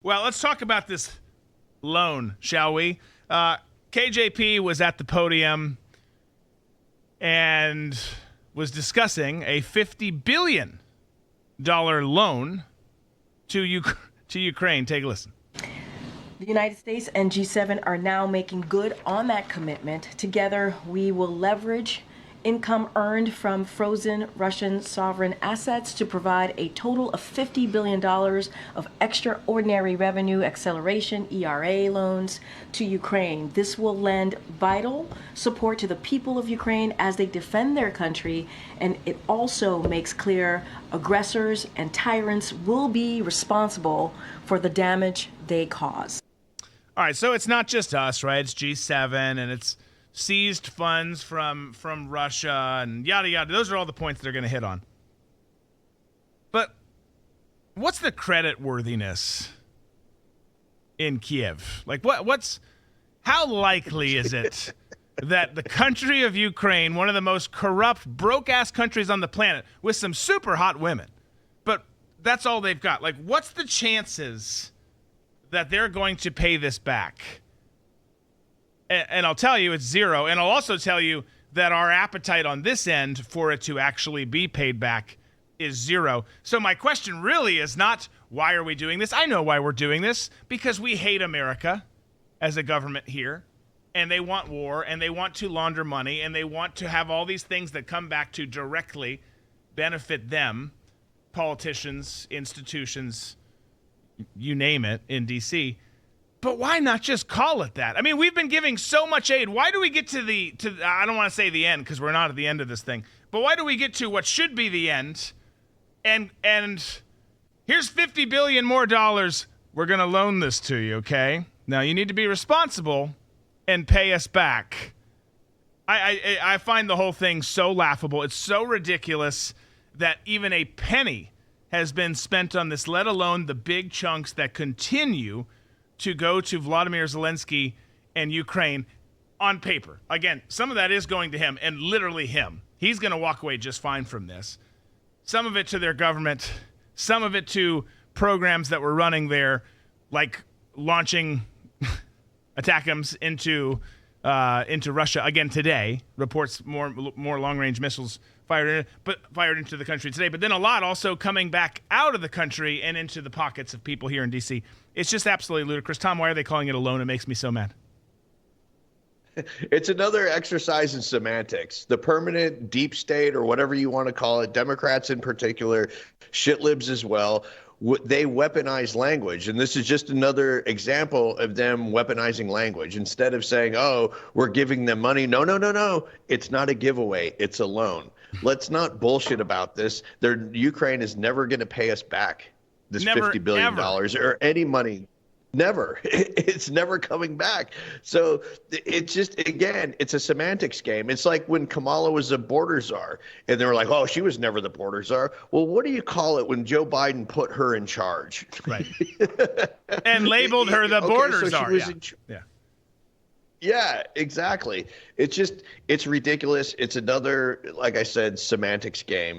Well, let's talk about this loan, shall we? KJP was at the podium and was discussing a $50 billion loan to Ukraine. Take a listen. The United States and G7 are now making good on that commitment. Together, we will leverage income earned from frozen Russian sovereign assets to provide a total of $50 billion of extraordinary revenue acceleration ERA loans to Ukraine. This will lend vital support to the people of Ukraine as they defend their country, and it also makes clear aggressors and tyrants will be responsible for the damage they cause. All right, so it's not just us, right? It's G7, and it's seized funds from Russia and yada, yada. Those are all the points they're going to hit on. But what's the credit worthiness in Kiev? Like, how likely is it that the country of Ukraine, one of the most corrupt, broke-ass countries on the planet, with some super hot women, but that's all they've got. Like, what's the chances that they're going to pay this back? And I'll tell you it's zero. And I'll also tell you that our appetite on this end for it to actually be paid back is zero. So my question really is not, why are we doing this? I know why we're doing this. Because we hate America as a government here. And they want war. And they want to launder money. And they want to have all these things that come back to directly benefit them. Politicians, institutions, you name it, in D.C., but why not just call it that? I mean, we've been giving so much aid. Why do we get to I don't want to say the end because we're not at the end of this thing, but why do we get to what should be the end? And here's $50 billion more dollars. We're going to loan this to you, okay? Now you need to be responsible and pay us back. I find the whole thing so laughable. It's so ridiculous that even a penny has been spent on this, let alone the big chunks that continue to go to Vladimir Zelensky and Ukraine on paper. Again, some of that is going to him, and literally him. He's going to walk away just fine from this. Some of it to their government, some of it to programs that were running there, like launching ATACMS into Russia again today. Reports more long-range missiles fired into the country today, but then a lot also coming back out of the country and into the pockets of people here in D.C. It's just absolutely ludicrous. Tom, why are they calling it a loan? It makes me so mad. It's another exercise in semantics. The permanent deep state, or whatever you want to call it, Democrats in particular, shitlibs as well, they weaponize language. And this is just another example of them weaponizing language. Instead of saying, oh, we're giving them money. No. It's not a giveaway. It's a loan. Let's not bullshit about this. Ukraine is never going to pay us back this $50 billion or any money. Never. It's never coming back. So it's just, again, it's a semantics game. It's like when Kamala was a border czar and they were like, oh, she was never the border czar. Well, what do you call it when Joe Biden put her in charge? Right. And labeled her the border czar. Yeah, exactly. It's ridiculous. It's another, like I said, semantics game.